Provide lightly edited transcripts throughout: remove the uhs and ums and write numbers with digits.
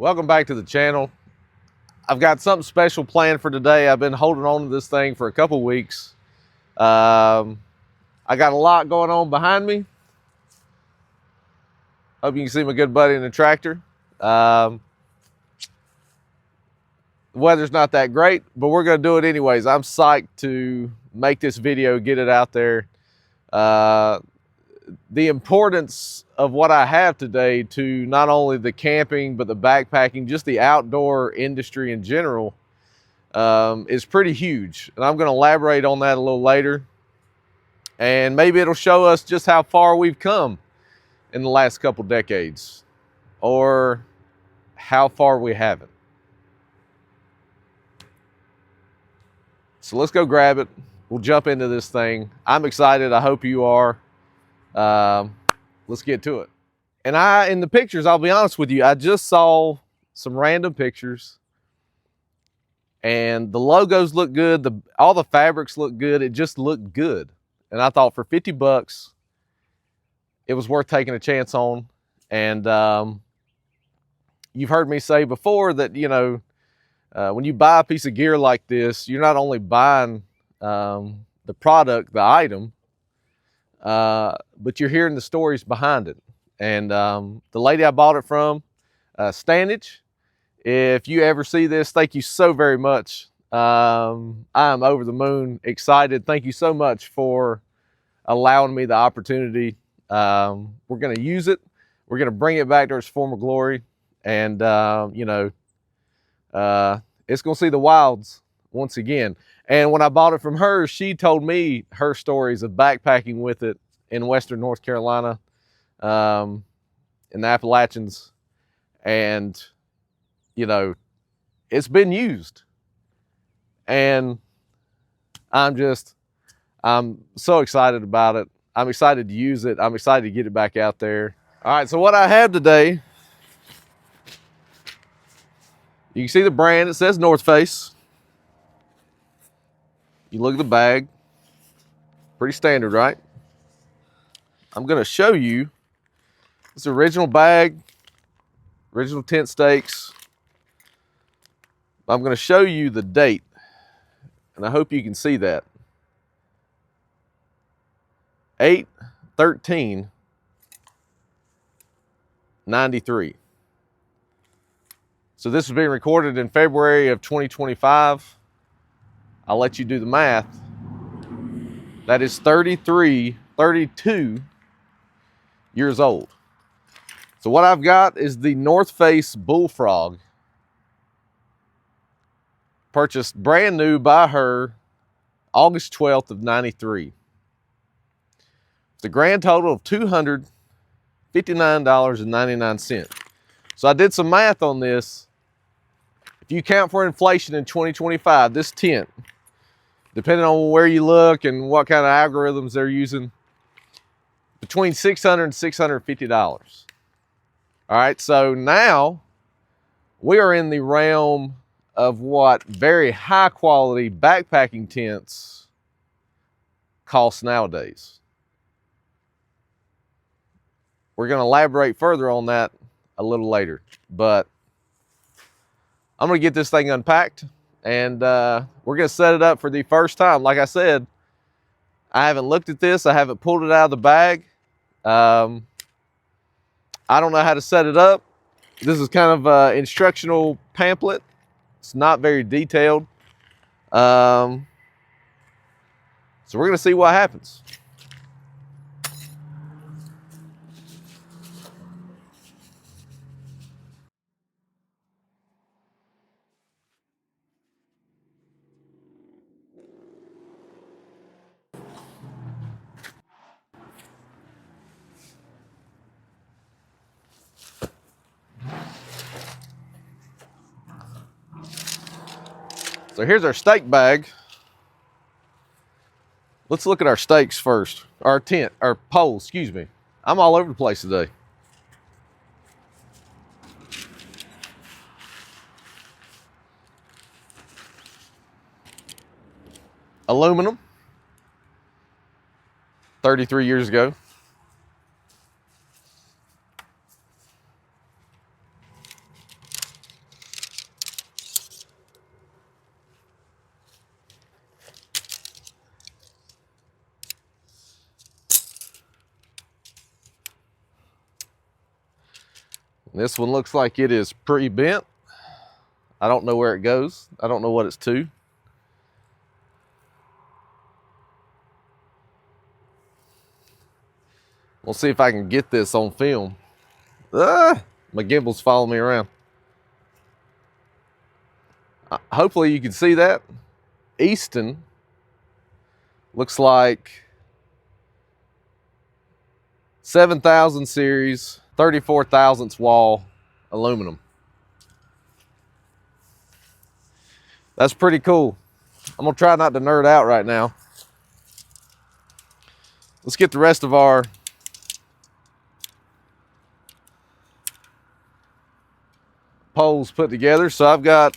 Welcome back to the channel. I've got something special planned for today. I've been holding on to this thing for a couple weeks. I got a lot going on behind me. Hope you can see my good buddy in the tractor. The weather's not that great, but we're going to do it anyways. I'm psyched to make this video, get it out there. The importance of what I have today to not only the camping, but the backpacking, just the outdoor industry in general, is pretty huge. And I'm going to elaborate on that a little later. And maybe it'll show us just how far we've come in the last couple decades, or how far we haven't. So let's go grab it. We'll jump into this thing. I'm excited. I hope you are. Let's get to it. And in the pictures, I'll be honest with you, I just saw some random pictures and the logos look good. All the fabrics look good. It just looked good. And I thought for 50 bucks, it was worth taking a chance on. And you've heard me say before that, you know, when you buy a piece of gear like this, you're not only buying the product, the item, but you're hearing the stories behind it. And the lady I bought it from, Standage, if you ever see this, thank you so very much. I'm over the moon excited. Thank you so much for allowing me the opportunity. We're going to use it. We're going to bring it back to its former glory. And, you know, it's going to see the wilds once again. And when I bought it from her, she told me her stories of backpacking with it in Western North Carolina, in the Appalachians. And, you know, it's been used. And I'm so excited about it. I'm excited to use it. I'm excited to get it back out there. All right, so what I have today, you can see the brand. It says North Face. You look at the bag, pretty standard, right? I'm going to show you this original bag, original tent stakes. I'm going to show you the date, and I hope you can see that. 8/13/93. So this was being recorded in February of 2025. I'll let you do the math. That is 32 years old. So what I've got is the North Face Bullfrog. Purchased brand new by her August 12th of 93. It's a grand total of $259.99. So I did some math on this. If you count for inflation in 2025, this tent, depending on where you look and what kind of algorithms they're using, between $600 and $650. All right, so now we are in the realm of what very high quality backpacking tents cost nowadays. We're going to elaborate further on that a little later, but I'm going to get this thing unpacked, and we're going to set it up for the first time. Like I said, I haven't looked at this. I haven't pulled it out of the bag. I don't know how to set it up. This is kind of an instructional pamphlet. It's not very detailed. So we're going to see what happens. So here's our stake bag. Let's look at our stakes first. Our tent, our poles, excuse me. I'm all over the place today. Aluminum, 33 years ago. This one looks like it is pre-bent. I don't know where it goes. I don't know what it's to. We'll see if I can get this on film. My gimbal's following me around. Hopefully you can see that. Easton looks like 7000 series, 34 thousandths wall aluminum. That's pretty cool. I'm gonna try not to nerd out right now. Let's get the rest of our poles put together. So I've got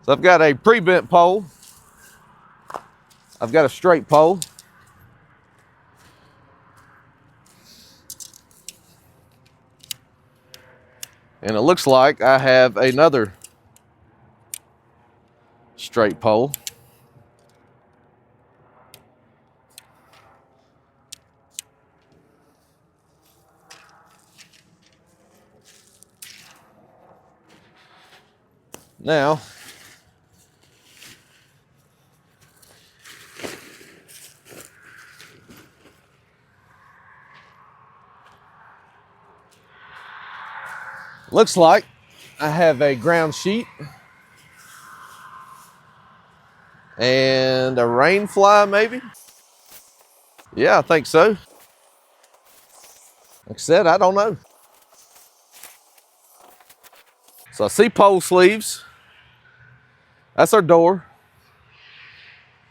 a pre-bent pole. I've got a straight pole. And it looks like I have another straight pole. Now, looks like I have a ground sheet and a rain fly maybe. Yeah, I think so. Like I said, I don't know. So I see pole sleeves. That's our door.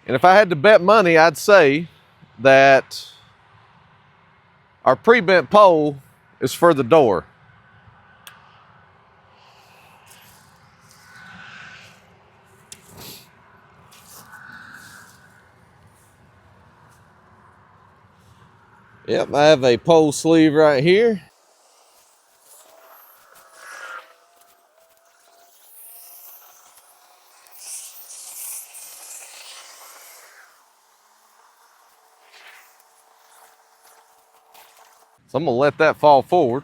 And if I had to bet money, I'd say that our pre-bent pole is for the door. Yep, I have a pole sleeve right here. So I'm gonna let that fall forward.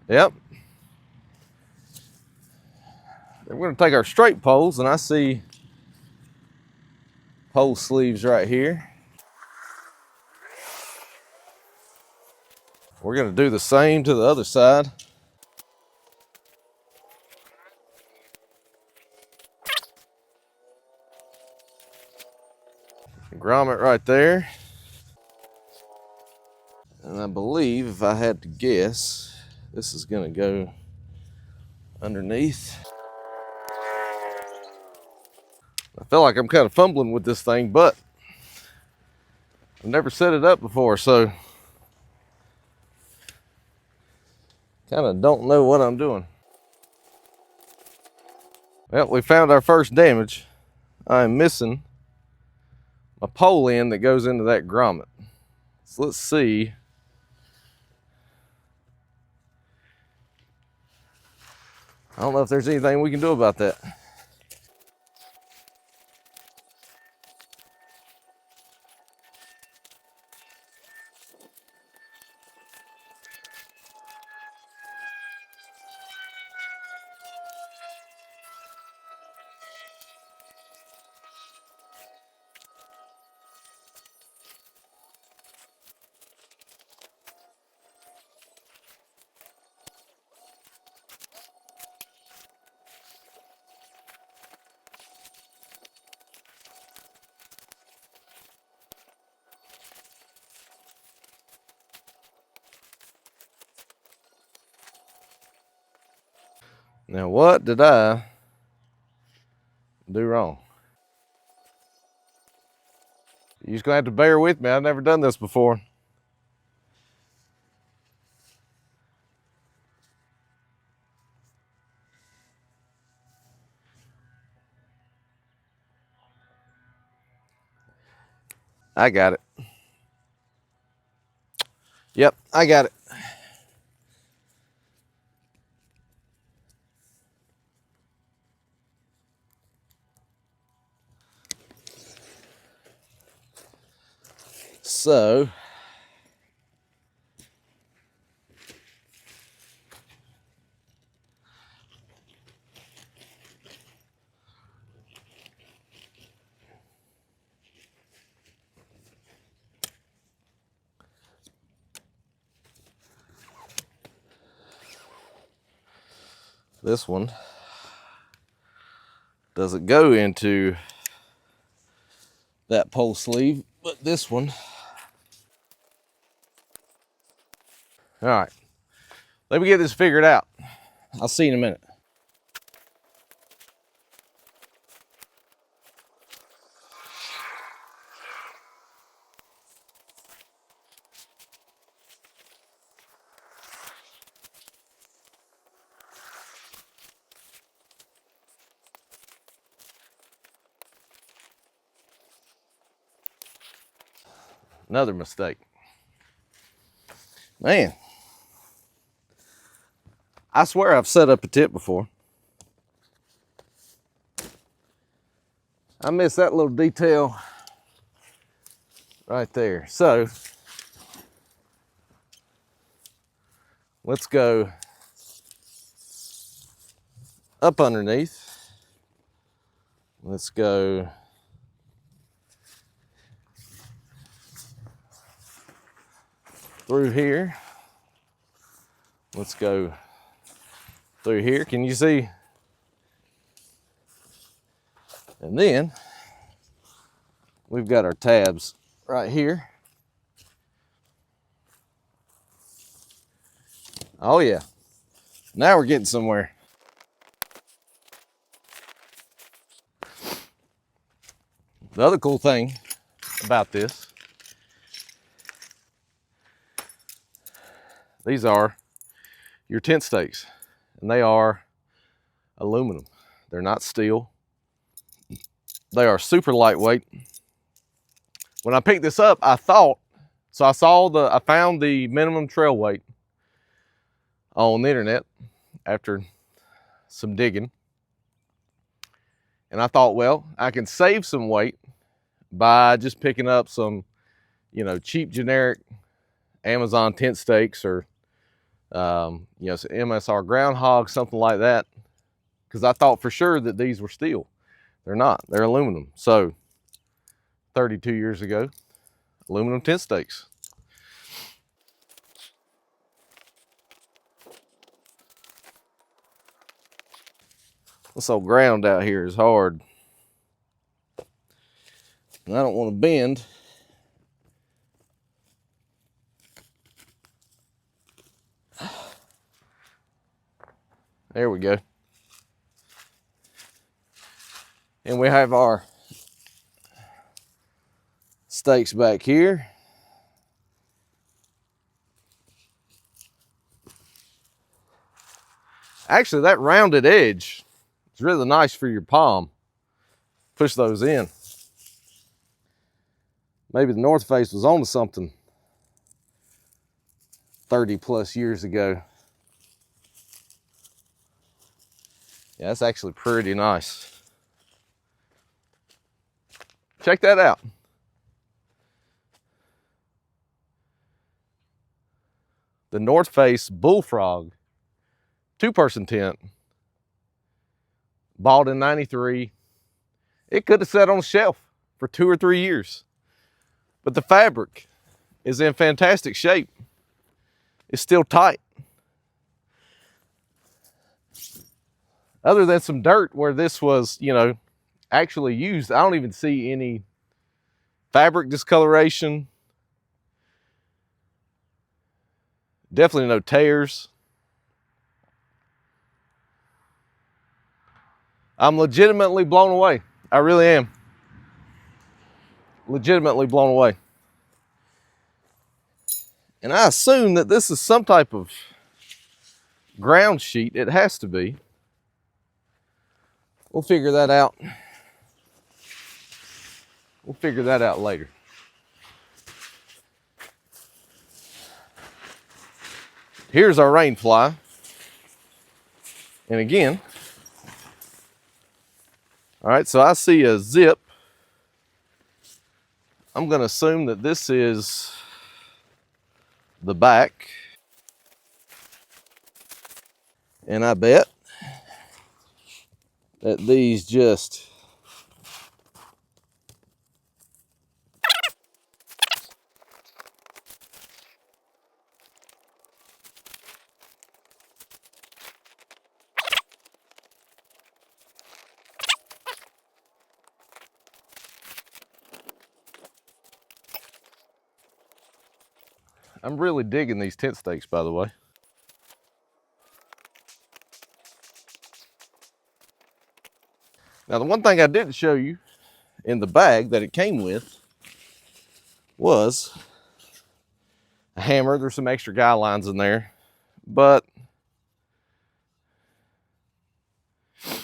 Yep. Then we're gonna take our straight poles, and I see pole sleeves right here. We're gonna do the same to the other side. Grommet right there. And I believe, if I had to guess, this is gonna go underneath. I feel like I'm kind of fumbling with this thing, but I've never set it up before, so kind of don't know what I'm doing. Well, we found our first damage. I'm missing a pole end that goes into that grommet. So let's see. I don't know if there's anything we can do about that. Now, what did I do wrong? You're just gonna have to bear with me. I've never done this before. I got it. Yep, I got it. So this one doesn't go into that pole sleeve, but this one. All right, let me get this figured out. I'll see you in a minute. Another mistake. Man, I swear I've set up a tip before. I missed that little detail right there. So let's go up underneath. Let's go through here. Let's go through here. Can you see? And then we've got our tabs right here. Oh yeah, now we're getting somewhere. The other cool thing about this, these are your tent stakes, and they are aluminum. They're not steel. They are super lightweight. When I picked this up, I thought, so I found the minimum trail weight on the internet after some digging. And I thought, well, I can save some weight by just picking up some, cheap generic Amazon tent stakes or, some MSR groundhog, something like that. Because I thought for sure that these were steel. They're not, they're aluminum. So 32 years ago, aluminum tent stakes. This old ground out here is hard. And I don't want to bend. There we go. And we have our stakes back here. Actually, that rounded edge is really nice for your palm. Push those in. Maybe the North Face was onto something 30 plus years ago. Yeah, that's actually pretty nice. Check that out. The North Face Bullfrog 2-person tent, bought in '93. It could have sat on a shelf for 2 or 3 years, but the fabric is in fantastic shape. It's still tight. Other than some dirt where this was, actually used, I don't even see any fabric discoloration. Definitely no tears. I'm legitimately blown away. I really am. Legitimately blown away. And I assume that this is some type of ground sheet. It has to be. We'll figure that out. We'll figure that out later. Here's our rain fly. And again, all right, so I see a zip I'm going to assume that this is the back. And I bet that these just I'm really digging these tent stakes, by the way. Now, the one thing I didn't show you in the bag that it came with was a hammer. There's some extra guy lines in there, but it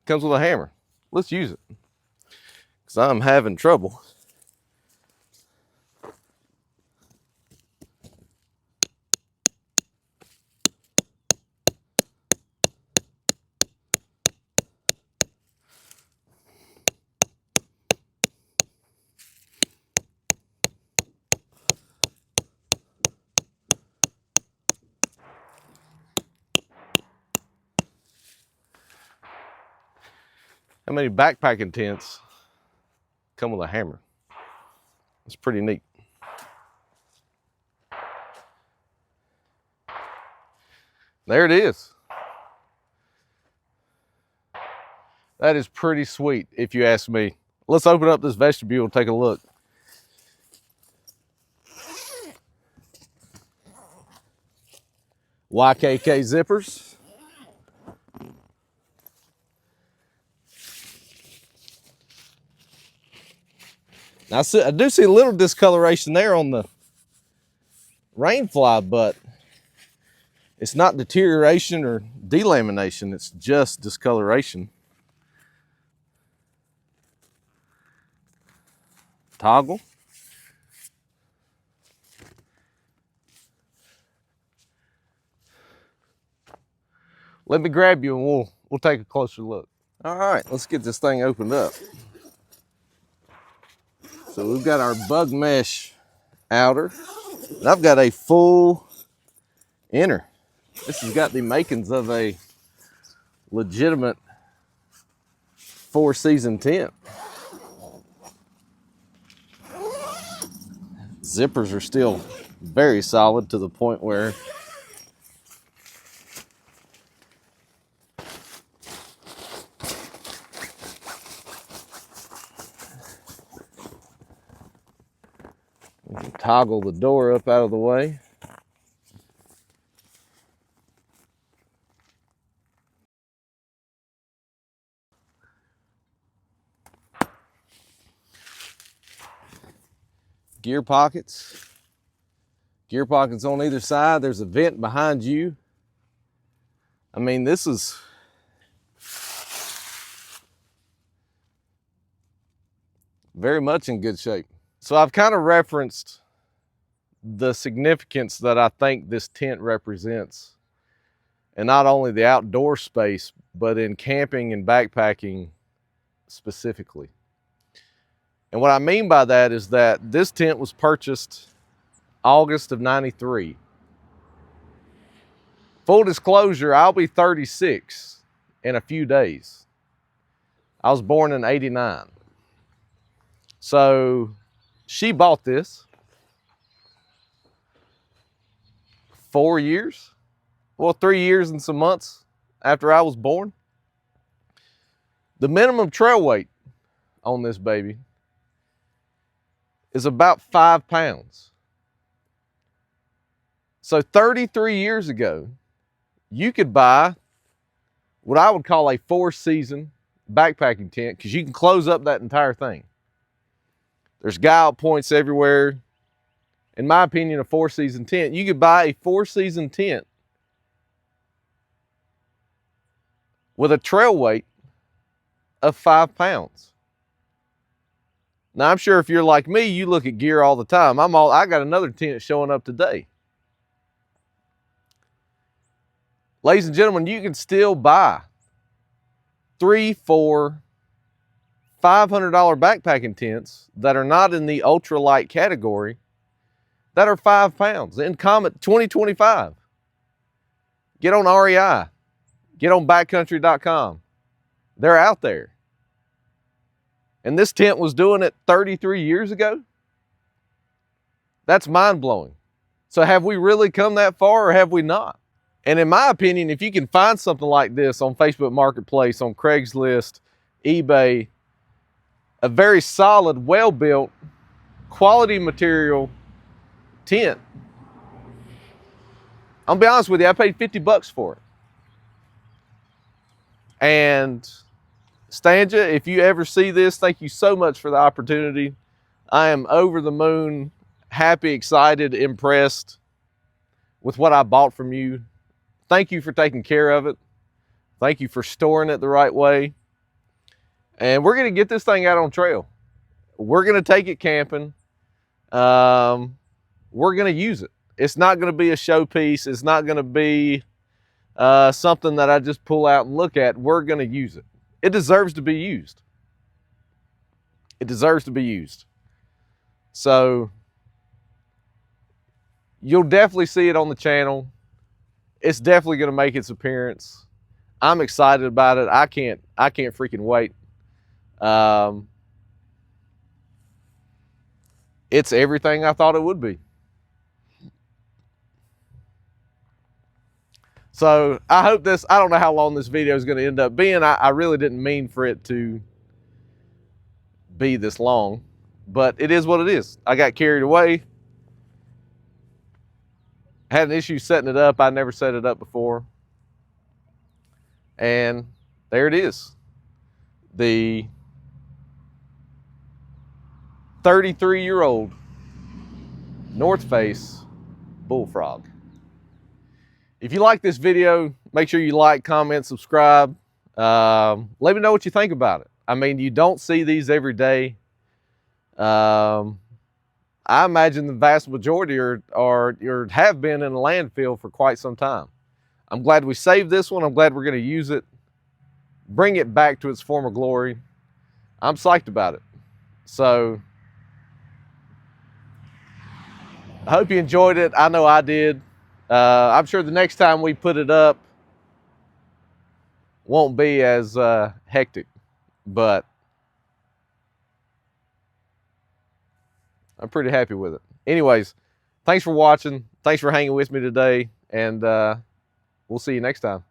comes with a hammer. Let's use it, because I'm having trouble. How many backpacking tents come with a hammer? It's pretty neat. There it is. That is pretty sweet, if you ask me. Let's open up this vestibule and take a look. YKK zippers. Now, I do see a little discoloration there on the rainfly, but it's not deterioration or delamination. It's just discoloration. Toggle. Let me grab you and we'll take a closer look. All right, let's get this thing opened up. So we've got our bug mesh outer, and I've got a full inner. This has got the makings of a legitimate 4-season tent. Zippers are still very solid to the point where we can toggle the door up out of the way. Gear pockets. Gear pockets on either side. There's a vent behind you. I mean, this is very much in good shape. So I've kind of referenced the significance that I think this tent represents, and not only the outdoor space, but in camping and backpacking specifically. And what I mean by that is that this tent was purchased August of '93. Full disclosure, I'll be 36 in a few days. I was born in '89. So she bought this 4 years, well, 3 years and some months after I was born. The minimum trail weight on this baby is about 5 pounds. So 33 years ago, you could buy what I would call a 4-season backpacking tent, because you can close up that entire thing. There's guy out points everywhere. In my opinion, a 4-season tent. You could buy a 4-season tent with a trail weight of 5 pounds. Now, I'm sure if you're like me, you look at gear all the time. I got another tent showing up today. Ladies and gentlemen, you can still buy 3, 4, $500 backpacking tents that are not in the ultralight category that are 5 pounds in Comet 2025. Get on REI, get on backcountry.com. They're out there. And this tent was doing it 33 years ago? That's mind-blowing. So have we really come that far or have we not? And in my opinion, if you can find something like this on Facebook Marketplace, on Craigslist, eBay, a very solid, well-built, quality material tent, I'll be honest with you, I paid 50 bucks for it. And Stanja, if you ever see this, thank you so much for the opportunity. I am over the moon, happy, excited, impressed with what I bought from you. Thank you for taking care of it. Thank you for storing it the right way. And we're gonna get this thing out on trail. We're gonna take it camping. We're gonna use it. It's not gonna be a showpiece. It's not gonna be something that I just pull out and look at. We're gonna use it. It deserves to be used. It deserves to be used. So you'll definitely see it on the channel. It's definitely gonna make its appearance. I'm excited about it. I can't freaking wait. It's everything I thought it would be. So I hope this, I don't know how long this video is going to end up being. I really didn't mean for it to be this long, but it is what it is. I got carried away. Had an issue setting it up. I never set it up before. And there it is. The 33-year-old North Face Bullfrog. If you like this video, make sure you like, comment, subscribe. Let me know what you think about it. I mean, you don't see these every day. I imagine the vast majority are have been in a landfill for quite some time. I'm glad we saved this one. I'm glad we're going to use it, bring it back to its former glory. I'm psyched about it. So I hope you enjoyed it. I know I did. I'm sure the next time we put it up won't be as hectic, but I'm pretty happy with it. Anyways, thanks for watching. Thanks for hanging with me today, and we'll see you next time.